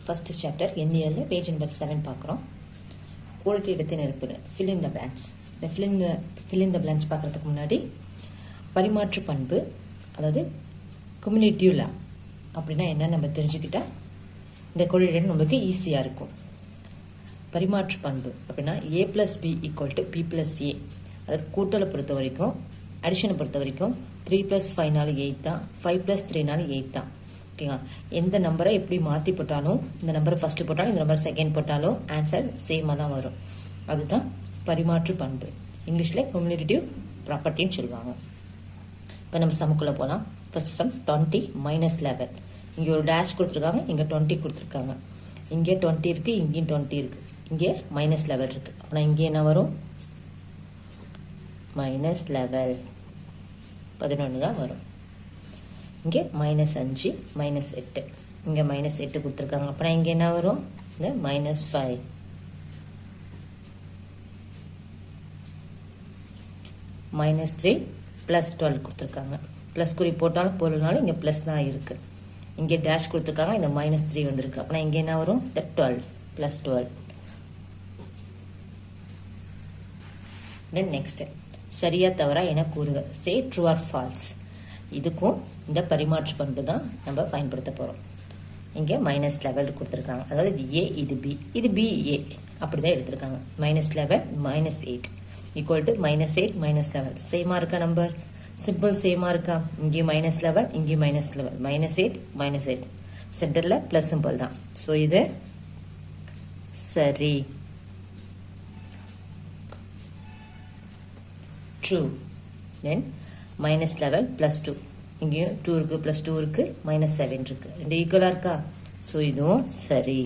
First chapter எண்ணியல் page number 7 பார்க்குறோம். கோடிட்டு இடத்தை நிரப்புக, ஃபில் இன் த பிளான்ஸ். இந்த ஃபில் இன் த பிளான்ஸ் பார்க்குறதுக்கு முன்னாடி பரிமாற்று பண்பு, அதாவது கம்யூனிட்டிவ் லா அப்படின்னா என்ன நம்ம தெரிஞ்சுக்கிட்டா இந்த கோடிட்டு நம்மளுக்கு ஈஸியாக இருக்கும். பரிமாற்று பண்பு அப்படின்னா a + b = b + a. அதாவது கூட்டலை பொறுத்த வரைக்கும், அடிஷனை பொறுத்த வரைக்கும் 3 + 5 8 தான், 5 + 3 8 தான். ஓகேங்களா? எந்த நம்பரை எப்படி மாற்றி போட்டாலும், இந்த நம்பரை ஃபஸ்ட்டு போட்டாலும் இந்த நம்பர் செகண்ட் போட்டாலும் ஆன்சர் சேமாக தான் வரும். அதுதான் பரிமாற்று பண்பு, இங்கிலீஷில் கம்யூனிட்டிவ் ப்ராப்பர்ட்டின்னு சொல்லுவாங்க. இப்போ நம்ம சமுக்குள்ளே போகலாம். First sum 20 - 11. இங்கே ஒரு டேஷ் கொடுத்துருக்காங்க, இங்கே 20 கொடுத்துருக்காங்க. இங்கே 20 இருக்குது, இங்கேயும் 20 இருக்குது, இங்கே -11 இருக்குது. ஆனால் இங்கே என்ன வரும்? -11 11 தான் வரும். இங்கே -5 -8, இங்கே -8 கொடுத்துருக்காங்க. அப்புறம் இங்கே என்ன வரும்? இங்கே -5. -3 + 12 கொடுத்துருக்காங்க. ப்ளஸ் குறி போட்டாலும் போடலனாலும் இங்கே ப்ளஸ் தான் இருக்குது. இங்கே டேஷ் கொடுத்துருக்காங்க, இந்த -3 வந்திருக்கு. அப்புறம் இங்கே என்ன வரும்? 12 + 12. தென் நெக்ஸ்ட், சரியா தவறா என கூறுக. Say true or false. இதுக்கும் இந்த பரிமாற்று பண்பு தான் நம்ம பயன்படுத்த போகிறோம். இங்கே -11 கொடுத்துருக்காங்க. அதாவது இது ஏ, இது பி, இது பி ஏ, அப்படி தான் எடுத்திருக்காங்க. -11 -8 = -8 -11. சேமாக இருக்கா நம்பர்? சிம்பிள் சேமாக இருக்கா? இங்கே -11, இங்கே -11, -8 -8. சென்டரில் ப்ளஸ் சிம்பிள் தான். ஸோ இது சரி, ட்ரூ. தென் -11 + 2, இங்கேயும் 2 இருக்கு, +2 இருக்கு, -7 இருக்கு, ரெண்டு ஈக்குவலாக இருக்கா? ஸோ இதுவும் சரி.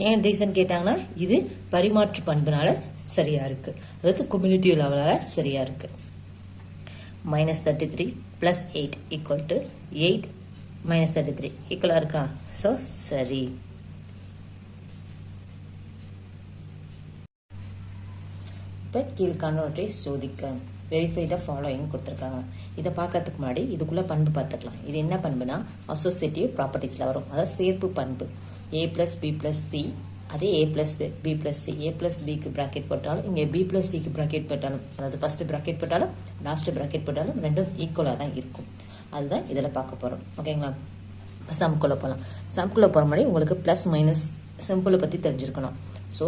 ஏன் ரீசன் கேட்டாங்கன்னா, இது பரிமாற்று பண்புனால சரியா இருக்கு, அதாவது கம்யூனிட்டிவ் லெவலால சரியா இருக்கு. -33 + 8 = 8 -33 ஈக்குவலாக இருக்கா? ஸோ சரி. இப்போ கீழ்காணவற்றை சோதிக்க. வெரிஃபை த ஃபாலோயிங் கொடுத்துருக்காங்க. இதை பார்க்கறதுக்கு முன்னாடி இதுக்குள்ள பண்பு பார்த்துக்கலாம். இது என்ன பண்புனா அசோசியேட்டிவ் ப்ராப்பர்ட்டிஸில் வரும், அதாவது சேர்ப்பு பண்பு. a + b + c, அதே a + b + c, a + bக்கு bracket போட்டாலும், இங்கே b + cக்கு ப்ராக்கெட் போட்டாலும், அதாவது ஃபர்ஸ்ட் ப்ராக்கெட் போட்டாலும் லாஸ்ட் ப்ராக்கெட் போட்டாலும் ரெண்டும் ஈக்குவலாக தான் இருக்கும். அதுதான் இதில் பார்க்க போகிறோம். ஓகேங்களா? சம்குள்ளே போகலாம். சம்குள்ளே போகிற முன்னாடி உங்களுக்கு ப்ளஸ் மைனஸ் சிம்பிளை பற்றி தெரிஞ்சிருக்கணும். ஸோ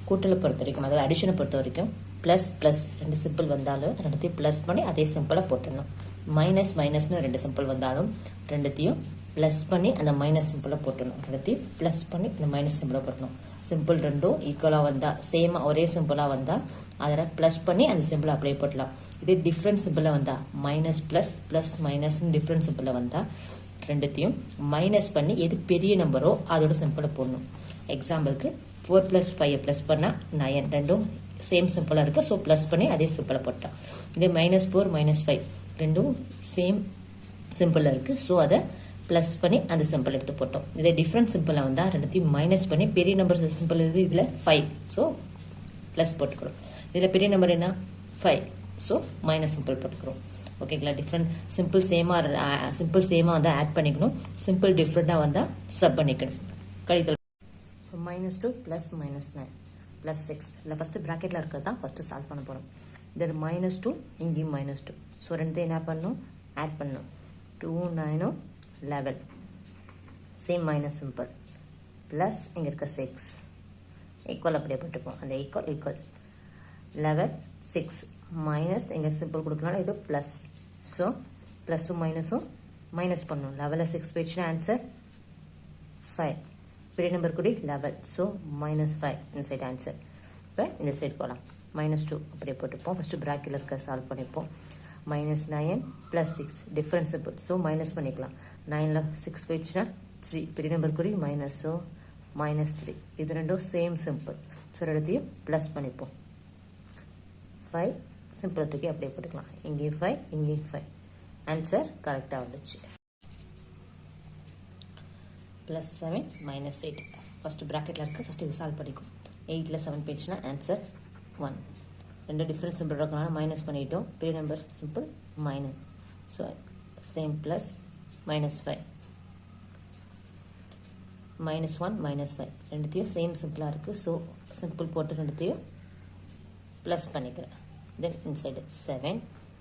கூட்டலை பொறுத்த வரைக்கும், அதாவது அடிஷனை பொறுத்த வரைக்கும் ப்ளஸ் ப்ளஸ் ரெண்டு சிம்பிள் வந்தாலும் ரெண்டுத்தையும் ப்ளஸ் பண்ணி அதே சிம்பிளை போட்டுடணும். மைனஸ் மைனஸ்னு ரெண்டு சிம்பிள் வந்தாலும் ரெண்டுத்தையும் ப்ளஸ் பண்ணி அந்த மைனஸ் சிம்பிளை போட்டணும். ரெண்டுத்தையும் ப்ளஸ் பண்ணி அந்த மைனஸ் சிம்பிளை போட்டணும். சிம்பிள் ரெண்டும் ஈக்குவலாக வந்தால், சேமாக ஒரே சிம்பிளாக வந்தால் அதில் ப்ளஸ் பண்ணி அந்த சிம்பிளை அப்ளை போட்டலாம். இதே டிஃப்ரெண்ட் சிம்பிளில் வந்தால் மைனஸ் ப்ளஸ் ப்ளஸ் மைனஸ்னு டிஃப்ரெண்ட் சிம்பிளில் வந்தால் ரெண்டுத்தையும் மைனஸ் பண்ணி எது பெரிய நம்பரோ அதோட சிம்பிளை போடணும். எக்ஸாம்பிளுக்கு 4 + 5 ப்ளஸ் பண்ணால் 9, ரெண்டும் சேம் சிம்பிளாக இருக்குது. ஸோ ப்ளஸ் பண்ணி அதே சிம்பிளை போட்டோம். இதே -4 -5 ரெண்டும் சேம் சிம்பிளாக இருக்குது. ஸோ அதை ப்ளஸ் பண்ணி அந்த சிம்பிள் எடுத்து போட்டோம். இதே டிஃப்ரெண்ட் சிம்பிளாக வந்தால் ரெண்டுத்தையும் மைனஸ் பண்ணி பெரிய நம்பர் சிம்பிள் இது இதில் 5, ஸோ ப்ளஸ் போட்டுக்கிறோம். இதில் பெரிய நம்பர் என்ன? 5, ஸோ மைனஸ் சிம்பிள் போட்டுக்கிறோம். ஓகேங்களா? டிஃப்ரெண்ட் சிம்பிள் சேமாக வந்தால் ஆட் பண்ணிக்கணும், சிம்பிள் டிஃப்ரெண்ட்டாக வந்தால் சப் பண்ணிக்கணும். கழித்தல் -2 + -9 + 6. இல்லை ஃபஸ்ட்டு ப்ராக்கெட்டில் இருக்கிறது தான் ஃபஸ்ட்டு சால்வ் பண்ண போகிறோம். இதில் -2, இங்கேயும் -2. ஸோ ரெண்டு என்ன பண்ணணும்? ஆட் பண்ணணும். 2 9 11, சேம் மைனஸ் சிம்பிள், ப்ளஸ் இங்கே இருக்க 6 ஈக்குவல் அப்படியே போட்டுப்போம். அந்த ஈக்குவல் 11 6 மைனஸ் இங்கே சிம்பிள் கொடுக்கனால இது ப்ளஸ். ஸோ ப்ளஸ்ஸும் மைனஸும் மைனஸ் பண்ணணும். 11 6 போயிடுச்சுன்னா ஆன்சர் 5. பெரிய நம்பர் கூடி 11, ஸோ -5 இந்த சைடு ஆன்சர். இப்போ இந்த சைடு போகலாம். -2 அப்படியே போட்டுப்போம். ஃபஸ்ட்டு ப்ராக்கெட்டில் இருக்க சால்வ் பண்ணிப்போம். -9 + 6 டிஃப்ரெண்ட் சிம்பிள், ஸோ மைனஸ் பண்ணிக்கலாம். 9ல் 6 போயிடுச்சுன்னா 3, பெரிய நம்பர் கூடி மைனஸ், ஸோ -3. இது ரெண்டும் சேம் சிம்பிள், ஸோ ரெண்டுத்தையும் ப்ளஸ் பண்ணிப்போம். 5 சிம்பிள் தூக்கி அப்படியே போட்டுக்கலாம். இங்கேயும் 5, இங்கேயும் 5. ஆன்சர் கரெக்டாக வந்துச்சு. +7 -8 ஃபஸ்ட்டு ப்ராக்கெட்டில் இருக்குது. ஃபஸ்ட்டு இது சால்வ் பண்ணிக்கும். 8ல் 7 போயிடுச்சுன்னா ஆன்சர் 1. ரெண்டு டிஃப்ரெண்ட் சிம்பிள் இருக்கனால மைனஸ் பண்ணிட்டோம். பெரிய number simple minus, so same plus -5 -1 -5 ரெண்டுத்தையும் சேம் சிம்பிளாக இருக்குது. ஸோ சிம்பிள் போட்டு ரெண்டுத்தையும் ப்ளஸ் பண்ணிக்கிறேன். தென் இன்சைடு 7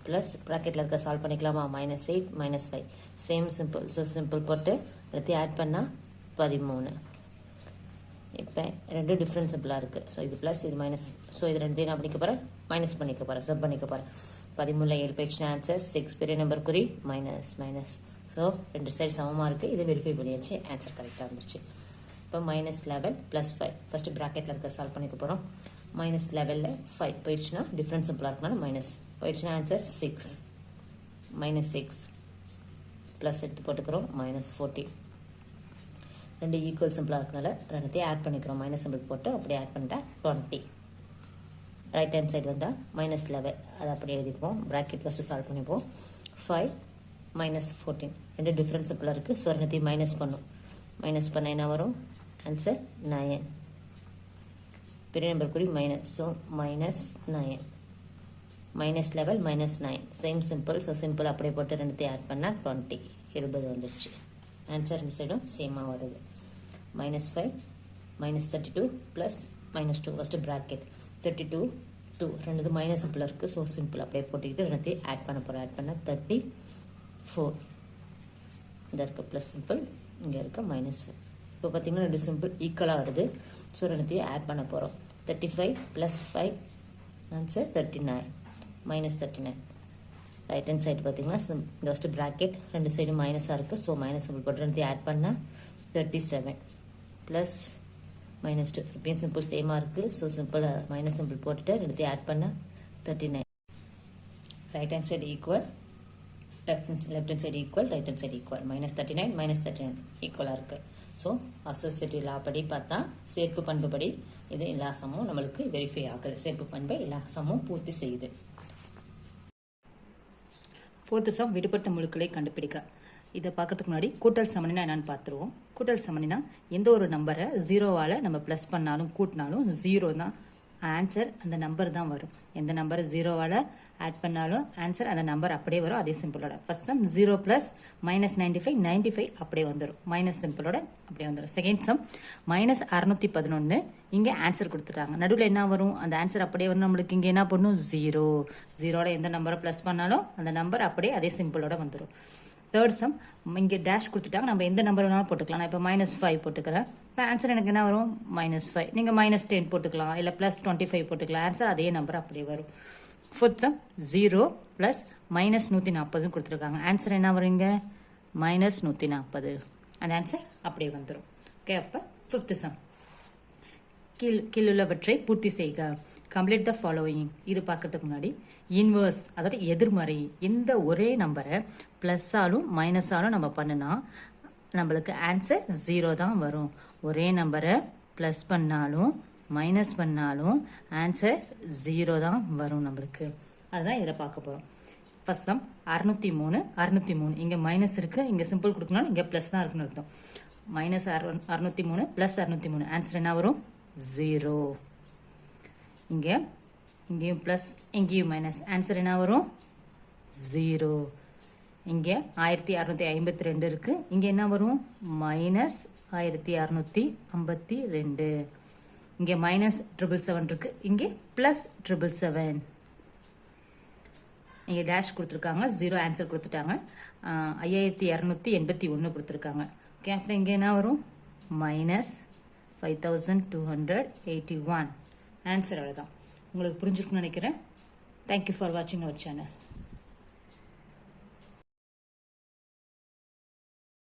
ப்ளஸ் ப்ராக்கெட்டில் இருக்க சால்வ் பண்ணிக்கலாமா? -8 -5 சேம் சிம்பிள். ஸோ சிம்பிள் போட்டு ரெண்டுத்தையும் ஆட் பண்ணால் 13. இப்போ ரெண்டு டிஃப்ரெண்ட் சிம்பிளாக இருக்குது. ஸோ இது ப்ளஸ் இது மைனஸ். ஸோ இது ரெண்டுத்தையும் நான் பண்ணிக்க போகிறேன், மைனஸ் பண்ணிக்க போகிறேன், சப் பண்ணிக்க போகிறேன். 13 7 போயிடுச்சுன்னா ஆன்சர் 6 பெரிய நம்பர் குறி மைனஸ். ஸோ ரெண்டு சைடு சமமாக இருக்குது. இதை வெரிஃபை பண்ணியாச்சு, ஆன்சர் கரெக்டாக இருந்துச்சு. இப்போ -11 + 5 ஃபஸ்ட்டு ப்ராக்கெட்டில் இருக்க சால்வ் பண்ணிக்க போகிறோம். -11ல் 5 போயிடுச்சுன்னா டிஃப்ரெண்ட் சிம்பிளாக இருக்கனால மைனஸ் போயிடுச்சுன்னா ஆன்சர் 6 -6 ப்ளஸ் எடுத்து போட்டுக்கிறோம் -14. ரெண்டு ஈக்குவல் சிம்பிளாக இருக்கனால ரெண்டுத்தையும் ஆட் பண்ணிக்கிறோம். மைனஸ் சிம்பிள் போட்டு அப்படியே ஆட் பண்ணிட்டா 20. ரைட் ஹேண்ட் சைடு வந்தால் -11 அதை அப்படியே எழுதிப்போம். ப்ராக்கெட் ஃபஸ்ட்டு சால்வ் பண்ணிப்போம். 5 -14 ரெண்டு டிஃப்ரெண்ட் சிம்பிளாக இருக்குது. ஸோ ரெண்டுத்தையும் மைனஸ் பண்ணும். மைனஸ் பண்ண என்ன வரும்? ஆன்சர் 9. பெரிய நம்பர் குறி minus. So -9 -11 -9 same simple. So simple அப்படியே போட்டு ரெண்டுத்தையும் ஆட் பண்ணால் 20 20 வந்துருச்சு. ஆன்சர் ரெண்டு சைடும் சேமாக வருது. -5 -32 ப்ளஸ் -2 ஃபஸ்ட்டு ப்ராக்கெட் 32 2 ரெண்டு மைனஸ் சிம்பிளாக இருக்குது. ஸோ சிம்பிள் அப்படியே போட்டுக்கிட்டு ரெண்டுத்தையும் ஆட் பண்ண போகிறோம். ஆட் பண்ணால் 34. இந்த இருக்க ப்ளஸ் சிம்பிள், இங்கே இருக்க -4. இப்போ பார்த்தீங்கன்னா ரெண்டு சிம்பிள் ஈக்குவலாக வருது. ஸோ ரெண்டுத்தையும் ஆட் பண்ண போகிறோம். 35 + 5 ஆன்சர் 39 -39. ரைட் ஹேண்ட் சைடு பார்த்தீங்கன்னா இந்த ஃபஸ்ட்டு ப்ராக்கெட் ரெண்டு சைடு மைனஸாக இருக்குது. ஸோ மைனஸ் சிம்பிள் போட்டு ரெண்டுத்தையும் ஆட் பண்ணால் 37 ப்ளஸ் -2 இப்பயும் சிம்பிள் சேமாக இருக்குது. ஸோ சிம்பிள் மைனஸ் சிம்பிள் போட்டுட்டு ரெண்டுத்தையும் ஆட் பண்ணால் 39. Right hand side equal, left hand side equal, right hand side equal. -39 -39 ஈக்குவலாக இருக்குது. ஸோ அசோசியேட்டிவ் லா படி பார்த்தா சேர்ப்பு பண்பு படி இது எல்லா சமமும் நம்மளுக்கு வெரிஃபை ஆகுது. சேர்ப்பு பண்பை எல்லா சமமும் பூர்த்தி செய்யுது. 4th சம் விடுபட்ட முழுக்களை கண்டுபிடிக்க. இதை பார்க்கறதுக்கு முன்னாடி கூட்டல் சமனினா என்னன்னு பார்த்துருவோம். கூட்டல் சமனினா எந்த ஒரு நம்பரை 0வால் நம்ம ப்ளஸ் பண்ணாலும் கூட்டினாலும் 0 தான் ஆன்சர், அந்த நம்பர் தான் வரும். எந்த நம்பரை 0வால் ஆட் பண்ணாலும் ஆன்சர் அந்த நம்பர் அப்படியே வரும். அதே சிம்பிளோட ஃபர்ஸ்ட் சம் 0 + -95 95 அப்படியே வந்துடும். மைனஸ் சிம்பிளோட அப்படியே வந்துடும். செகண்ட் சம் -611 இங்கே ஆன்சர் கொடுத்துட்டாங்க. நடுவில் என்ன வரும்? அந்த ஆன்சர் அப்படியே வரும். நம்மளுக்கு இங்கே என்ன பண்ணும்? 0 0வோட எந்த நம்பரை ப்ளஸ் பண்ணாலும் அந்த நம்பர் அப்படியே அதே சிம்பிளோட வந்துடும். தேர்ட் சம் இங்கே டேஷ் கொடுத்துட்டாங்க. நம்ம எந்த நம்பர் வேணாலும் போட்டுக்கலாம். நான் இப்போ -5 போட்டுக்கிறேன். இப்போ ஆன்சர் எனக்கு என்ன வரும்? -5. நீங்கள் -10 போட்டுக்கலாம், இல்லை +25 போட்டுக்கலாம். ஆன்சர் அதே நம்பர் அப்படியே வரும். ஃபோர்த் சம் 0 + -140 கொடுத்துருக்காங்க. ஆன்சர் என்ன வருங்க? -140. அந்த ஆன்சர் அப்படியே வந்துடும். ஓகே, அப்போ ஃபிஃப்த் சம் கீழுள்ளவற்றை பூர்த்தி செய்க. Complete the following. இது பார்க்கறதுக்கு முன்னாடி இன்வர்ஸ், அதாவது எதிர்மறை, இந்த ஒரே நம்பரை ப்ளஸ்ஸாலும் மைனஸாலும் நம்ம பண்ணுனா நம்மளுக்கு ஆன்சர் 0 தான் வரும். ஒரே நம்பரை ப்ளஸ் பண்ணாலும் மைனஸ் பண்ணாலும் ஆன்சர் 0 தான் வரும் நம்மளுக்கு. அதுதான் இதில் பார்க்க போகிறோம். ஃபர்ஸ்ட் சம் 603 இங்கே மைனஸ் இருக்குது, இங்கே சிம்பிள் கொடுக்கணும், இங்கே ப்ளஸ் தான் இருக்குன்னு அர்த்தம். -603 + 603 ஆன்சர் என்ன வரும்? 0. இங்கேயும் ப்ளஸ், இங்கேயும் மைனஸ், ஆன்சர் என்ன வரும்? 0. இங்கே 1652 இருக்குது, இங்கே என்ன வரும்? -1652. இங்கே -777 இருக்குது, இங்கே +777. இங்கே டேஷ் கொடுத்துருக்காங்க, 0 ஆன்சர் கொடுத்துட்டாங்க. 5281 கொடுத்துருக்காங்க. ஓகே, அப்புறம் இங்கே என்ன வரும்? -5281 ஆன்சர். அவ்வளோதான். உங்களுக்கு புரிஞ்சிருக்குன்னு நினைக்கிறேன். தேங்க்யூ ஃபார் வாட்சிங் அவர் சேனல்.